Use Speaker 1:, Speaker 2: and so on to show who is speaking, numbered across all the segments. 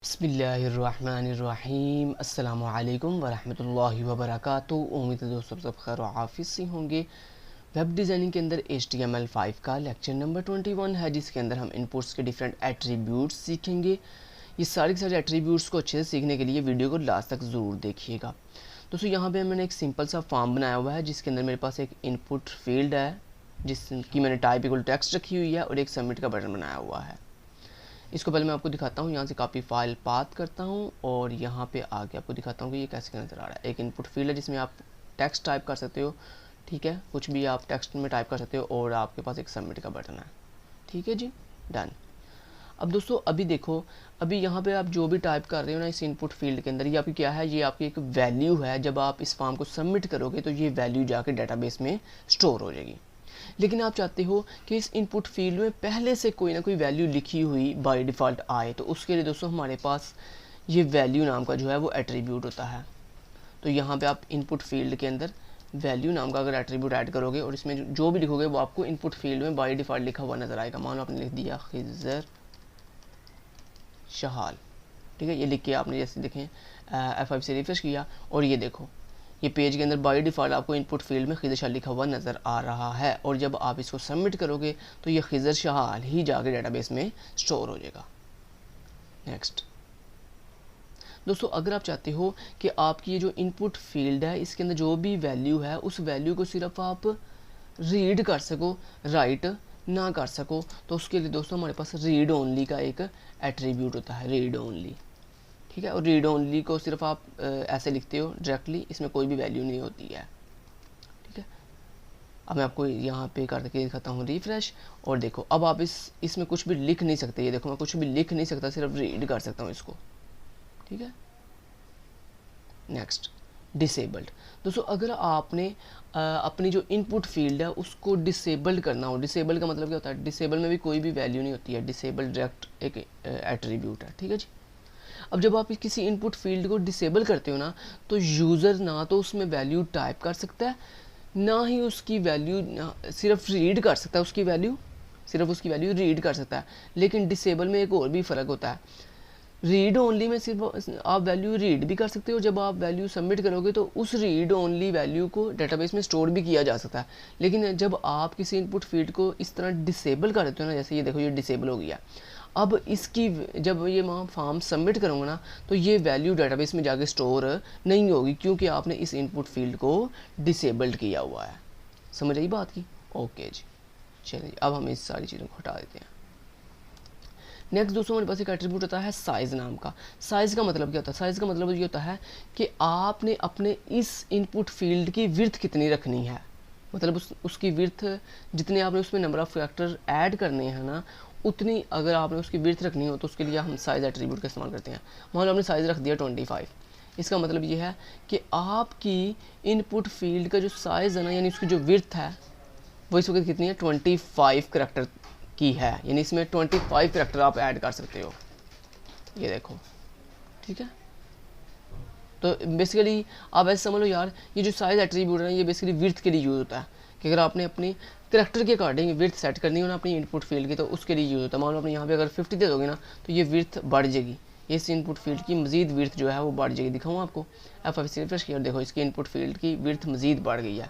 Speaker 1: बिस्मिल्लाहिर्रहमानिर्रहीम अस्सलामु अलैकुम वरहमतुल्लाहि वबरकातुहू। उम्मीद है दोस्तों सब खैर व आफियत से होंगे। वेब डिज़ाइनिंग के अंदर HTML5 का लेक्चर नंबर 21 है, जिसके अंदर हम इनपुट्स के डिफरेंट एट्रीब्यूट्स सीखेंगे। ये सारे के सारे एट्रीब्यूट्स को अच्छे से सीखने के लिए वीडियो को लास्ट तक ज़रूर देखिएगा। दोस्तों यहाँ पे मैंने एक सिंपल सा फॉर्म बनाया हुआ है, जिसके अंदर मेरे पास एक इनपुट फील्ड है जिसकी मैंने टाइप इक्वल टेक्स्ट रखी हुई है और एक सबमिट का बटन बनाया हुआ है। इसको पहले मैं आपको दिखाता हूँ। यहाँ से कॉपी फाइल पाथ करता हूँ और यहाँ पे आके आपको दिखाता हूँ कि ये कैसे नज़र आ रहा है। एक इनपुट फील्ड है जिसमें आप टेक्स्ट टाइप कर सकते हो, ठीक है, कुछ भी आप टेक्स्ट में टाइप कर सकते हो, और आपके पास एक सबमिट का बटन है, ठीक है जी, डन। अब दोस्तों अभी देखो, अभी यहाँ पे आप जो भी टाइप कर रहे हो ना इस इनपुट फील्ड के अंदर, ये आपकी क्या है, ये आपकी एक वैल्यू है। जब आप इस फॉर्म को सबमिट करोगे तो ये वैल्यू जाके डाटाबेस में स्टोर हो जाएगी। लेकिन आप चाहते हो कि इस इनपुट फील्ड में पहले से कोई ना कोई वैल्यू लिखी हुई बाय डिफ़ॉल्ट आए, तो उसके लिए दोस्तों हमारे पास ये वैल्यू नाम का जो है वो एट्रीब्यूट होता है। तो यहाँ पे आप इनपुट फील्ड के अंदर वैल्यू नाम का अगर एट्रीब्यूट ऐड करोगे और इसमें जो भी लिखोगे वो आपको इनपुट फील्ड में बाय डिफ़ॉल्ट लिखा हुआ नज़र आएगा। मान लो आपने लिख दिया खिज़र शहाल, ठीक है, ये लिख के आपने जैसे देखें F5 से रिफ्रेश किया और ये देखो ये पेज के अंदर बाय डिफ़ॉल्ट आपको इनपुट फील्ड में खिज़र शहाल लिखा हुआ नज़र आ रहा है। और जब आप इसको सबमिट करोगे तो ये खिज़र शहाल ही जाके डेटाबेस में स्टोर हो जाएगा। नेक्स्ट दोस्तों, अगर आप चाहते हो कि आपकी ये जो इनपुट फील्ड है इसके अंदर जो भी वैल्यू है उस वैल्यू को सिर्फ आप रीड कर सको, राइट ना कर सको, तो उसके लिए दोस्तों हमारे पास रीड ओनली का एक एट्रीब्यूट होता है, रीड ओनली, ठीक है। और रीड ओनली को सिर्फ आप ऐसे लिखते हो डायरेक्टली, इसमें कोई भी वैल्यू नहीं होती है, ठीक है। अब मैं आपको यहाँ पे करके दिखाता हूँ रिफ्रेश, और देखो अब आप इसमें कुछ भी लिख नहीं सकते। ये देखो मैं कुछ भी लिख नहीं सकता, सिर्फ रीड कर सकता हूँ इसको, ठीक है। नेक्स्ट डिसेबल्ड दोस्तों, अगर आपने अपनी जो इनपुट फील्ड है उसको डिसेबल्ड करना हो, डिसेबल का मतलब क्या होता है, डिसेबल में भी कोई भी वैल्यू नहीं होती है, डिसेबल डायरेक्ट एक एट्रीब्यूट है, ठीक है जी। अब जब आप किसी इनपुट फील्ड को डिसेबल करते हो ना, तो यूज़र ना तो उसमें वैल्यू टाइप कर सकता है, ना ही उसकी वैल्यू सिर्फ रीड कर सकता है, उसकी वैल्यू सिर्फ उसकी वैल्यू रीड कर सकता है। लेकिन डिसेबल में एक और भी फ़र्क होता है। रीड ओनली में सिर्फ आप वैल्यू रीड भी कर सकते हो, जब आप वैल्यू सबमिट करोगे तो उस रीड ओनली वैल्यू को डेटाबेस में स्टोर भी किया जा सकता है। लेकिन जब आप किसी इनपुट फील्ड को इस तरह डिसेबल कर देते हो ना, जैसे ये देखो ये डिसेबल हो गया, अब इसकी जब ये मैं फॉर्म सबमिट करूँगा ना तो ये वैल्यू डेटाबेस में जाके स्टोर नहीं होगी, क्योंकि आपने इस इनपुट फील्ड को डिसेबल्ड किया हुआ है। समझ आई बात की? ओके जी, चलिए अब हम इस सारी चीज़ों को हटा देते हैं। नेक्स्ट दोस्तों हमारे पास एक एट्रीब्यूट होता है साइज़ नाम का। साइज़ का मतलब क्या होता है? साइज़ का मतलब ये होता है कि आपने अपने इस इनपुट फील्ड की विड्थ कितनी रखनी है, मतलब उसकी विड्थ जितने आपने उसमें नंबर ऑफ़ कैरेक्टर ऐड करने हैं ना, उतनी अगर आपने उसकी विड्थ रखनी हो तो उसके लिए हम साइज़ एट्रीब्यूट का इस्तेमाल करते हैं। मान लो आपने साइज़ रख दिया 25, इसका मतलब ये है कि आपकी इनपुट फील्ड का जो साइज़ है ना, यानी उसकी जो विड्थ है वो इस वक्त कितनी है, 25 कैरेक्टर की है, यानी इसमें 25 कैरेक्टर आप ऐड कर सकते हो, ये देखो, ठीक है। तो बेसिकली आप ऐसे समझ लो यार, ये जो साइज एट्रीब्यूट है ये बेसिकली विड्थ के लिए यूज़ होता है, कि अगर आपने अपनी कैरेक्टर के अकॉर्डिंग विड्थ सेट करनी हो ना अपनी इनपुट फील्ड की, तो उसके लिए यूज़ होता है। मान लो अपने यहाँ पे अगर 50 दे दोगे ना तो ये विड्थ बढ़ जाएगी, इस इनपुट फील्ड की मजीद विड्थ जो है वो बढ़ जाएगी। दिखाऊँ आपको, F5 से रिफ्रेश किया और देखो इसकी इनपुट फील्ड की विड्थ मजीद बढ़ गई है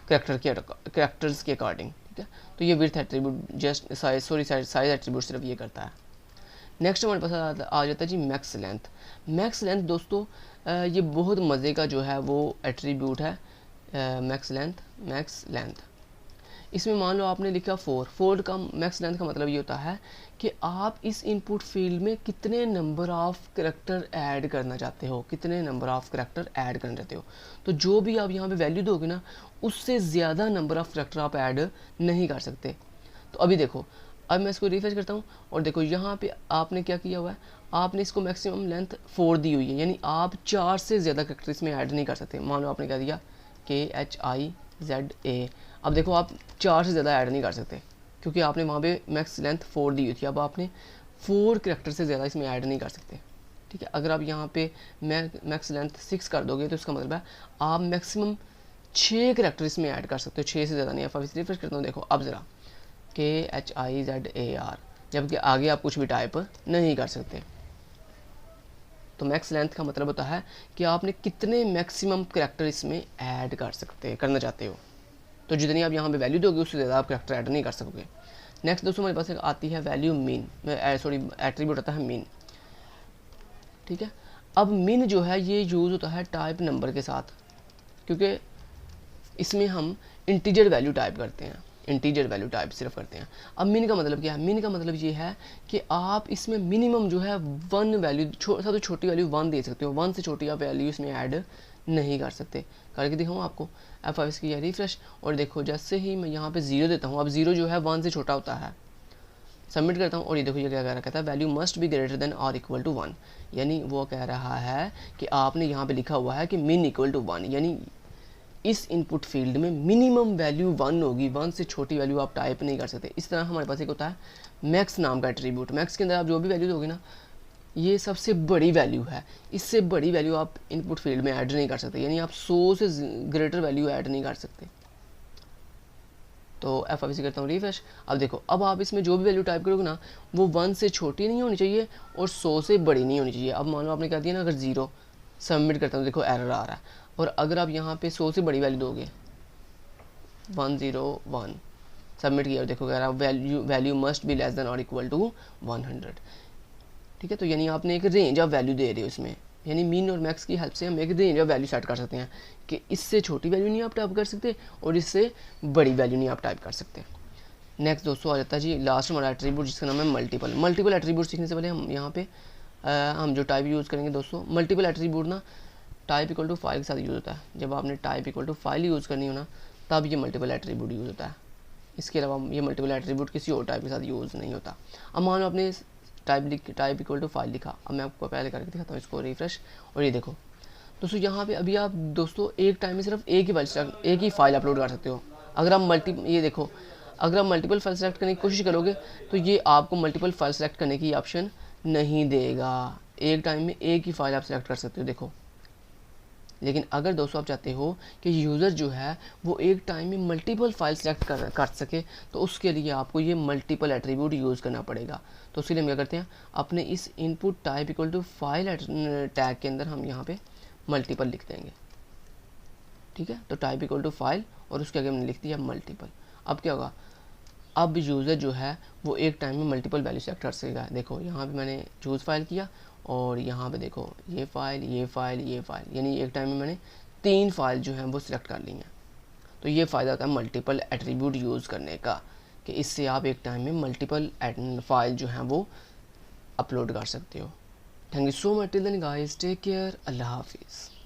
Speaker 1: कैरेक्टर्स के अकॉर्डिंग, ठीक है। तो ये width attribute just size attribute सिर्फ ये करता है। नेक्स्ट हमारे पास आ जाता है जी मैक्स लेंथ। मैक्स लेंथ दोस्तों ये बहुत मज़े का जो है वो एट्रीब्यूट है, मैक्स लेंथ। इसमें मान लो आपने लिखा 4 का मैक्स लेंथ का मतलब ये होता है कि आप इस इनपुट फील्ड में कितने नंबर ऑफ़ कैरेक्टर ऐड करना चाहते हो, कितने नंबर ऑफ़ कैरेक्टर ऐड करना चाहते हो। तो जो भी आप यहाँ पे वैल्यू दोगे ना, उससे ज़्यादा नंबर ऑफ़ कैरेक्टर आप ऐड नहीं कर सकते। तो अभी देखो, अब मैं इसको रिफ्रेश करता हूँ और देखो यहाँ पे आपने क्या किया हुआ है, आपने इसको मैक्सिमम लेंथ 4 दी हुई है, यानी आप 4 से ज़्यादा कैरेक्टर इसमें ऐड नहीं कर सकते। मान लो आपने क्या दिया KHIZA, अब देखो आप 4 से ज़्यादा ऐड नहीं कर सकते क्योंकि आपने वहाँ पे मैक्स लेंथ 4 दी हुई थी। अब आपने 4 कैरेक्टर से ज़्यादा इसमें ऐड नहीं कर सकते, ठीक है। अगर आप यहाँ पे मैक्स लेंथ 6 कर दोगे तो इसका मतलब है आप मैक्सिमम 6 कैरेक्टर इसमें ऐड कर सकते हो, 6 से ज़्यादा नहीं। आप रिफ्रेश करता हूँ, देखो अब ज़रा KHIZAR, जबकि आगे आप कुछ भी टाइप नहीं कर सकते, तो मैक्स लेंथ का मतलब होता है कि आपने कितने मैक्सिमम करैक्टर इसमें ऐड करना चाहते हो। तो जितनी आप यहाँ पे वैल्यू दोगे उससे ज़्यादा आप करैक्टर ऐड नहीं कर सकोगे। नेक्स्ट दोस्तों हमारे पास एक आती है वैल्यू मीन, एट्रीब्यूट आता है मीन। ठीक है, अब मीन जो है ये यूज़ होता है टाइप नंबर के साथ, क्योंकि इसमें हम इंटीजर वैल्यू टाइप करते हैं, इंटीजर वैल्यू टाइप सिर्फ करते हैं। अब मिन का मतलब क्या है? मिन का मतलब ये है कि आप इसमें मिनिमम जो है 1 वैल्यू, सबसे छोटी वैल्यू 1 दे सकते हो, 1 से छोटी आप वैल्यू इसमें ऐड नहीं कर सकते। करके दिखाऊँ आपको, F5 की रिफ्रेश, और देखो जैसे ही मैं यहाँ पे 0 देता हूँ, अब 0 जो है 1 से छोटा होता है। सबमिट करता हूँ और ये देखो ये क्या कह रहा कहता है value must be greater than और इक्वल टू 1, यानी वो कह रहा है कि आपने यहाँ पे लिखा हुआ है कि मिन इक्वल टू 1, यानी इस इनपुट फील्ड में मिनिमम वैल्यू 1 होगी, 1 से छोटी वैल्यू आप टाइप नहीं कर सकते। इस तरह हमारे पास एक होता है मैक्स नाम का एट्रीब्यूट। मैक्स के अंदर आप जो भी वैल्यू दोगे ना, ये सबसे बड़ी वैल्यू है, इससे बड़ी वैल्यू आप इनपुट फील्ड में ऐड नहीं कर सकते, यानी आप 100 से ग्रेटर वैल्यू ऐड नहीं कर सकते। तो F5 से करता हूँ रिफ्रेश। अब देखो, अब आप इसमें जो भी वैल्यू टाइप करोगे ना, वो 1 से छोटी नहीं होनी चाहिए और 100 से बड़ी नहीं होनी चाहिए। अब मान लो आपने कह दिया ना अगर 0, सबमिट करता हूँ, देखो एरर आ रहा है। और अगर आप यहाँ पे 100 से बड़ी वैल्यू दोगे 101, सबमिट किया और देखो कह रहा है value must be less than और इक्वल टू 100। ठीक है, तो यानी आपने एक रेंज ऑफ वैल्यू दे रहे हो इसमें, यानी मीन और मैक्स की हेल्प से हम एक रेंज ऑफ वैल्यू सेट कर सकते हैं कि इससे छोटी वैल्यू नहीं आप टाइप कर सकते और इससे बड़ी वैल्यू नहीं आप टाइप कर सकते। नेक्स्ट दोस्तों आ जाता है जी लास्ट हमारा एट्रीब्यूट, जिसका नाम है मल्टीपल। मल्टीपल एट्रीब्यूट सीखने से पहले हम यहाँ पे हम जो टाइप यूज़ करेंगे दोस्तों, मल्टीपल एट्रीब्यूट ना टाइप इक्वल टू फाइल के साथ यूज़ होता है। जब आपने type equal to file use करनी हो ना, तब ये मल्टीपल एट्रीब्यूट यूज़ होता है। इसके अलावा ये मल्टीपल एट्रीब्यूट किसी और टाइप के साथ यूज़ नहीं होता। अब मान लो आपने टाइप इक्वल टू फाइल लिखा। अब मैं आपको पहले करके दिखाता हूँ इसको रिफ्रेश, और ये देखो दोस्तों यहाँ पे अभी आप दोस्तों एक टाइम में सिर्फ एक ही फाइल अपलोड कर सकते हो। अगर आप ये देखो, अगर आप मल्टीपल फाइल सेलेक्ट करने की कोशिश करोगे तो ये आपको मल्टीपल फाइल सेलेक्ट करने की ऑप्शन नहीं देगा। एक टाइम में एक ही फाइल आप सेलेक्ट कर सकते हो देखो। लेकिन अगर दोस्तों आप चाहते हो कि यूज़र जो है वो एक टाइम में मल्टीपल फाइल सेलेक्ट कर सके, तो उसके लिए आपको ये मल्टीपल एट्रीब्यूट यूज़ करना पड़ेगा। तो इसलिए हम क्या करते हैं, अपने इस input type equal to file tag के अंदर हम यहाँ पे मल्टीपल लिख देंगे। ठीक है, तो टाइप इक्वल टू फाइल और उसके आगे हमने लिख दिया मल्टीपल। अब क्या होगा, अब यूज़र जो है वो एक टाइम में मल्टीपल वैल्यू सेलेक्ट कर सकेगा। देखो यहाँ पे मैंने चूज़ फाइल किया और यहाँ पे देखो ये फाइल, ये फाइल, ये फाइल, यानी एक टाइम में मैंने 3 फाइल जो हैं वो सिलेक्ट कर ली हैं। तो ये फ़ायदा होता है मल्टीपल एट्रीब्यूट यूज़ करने का, कि इससे आप एक टाइम में मल्टीपल फाइल जो हैं वो अपलोड कर सकते हो। Thank you so much, till then guys, take care, अल्लाह हाफिज़।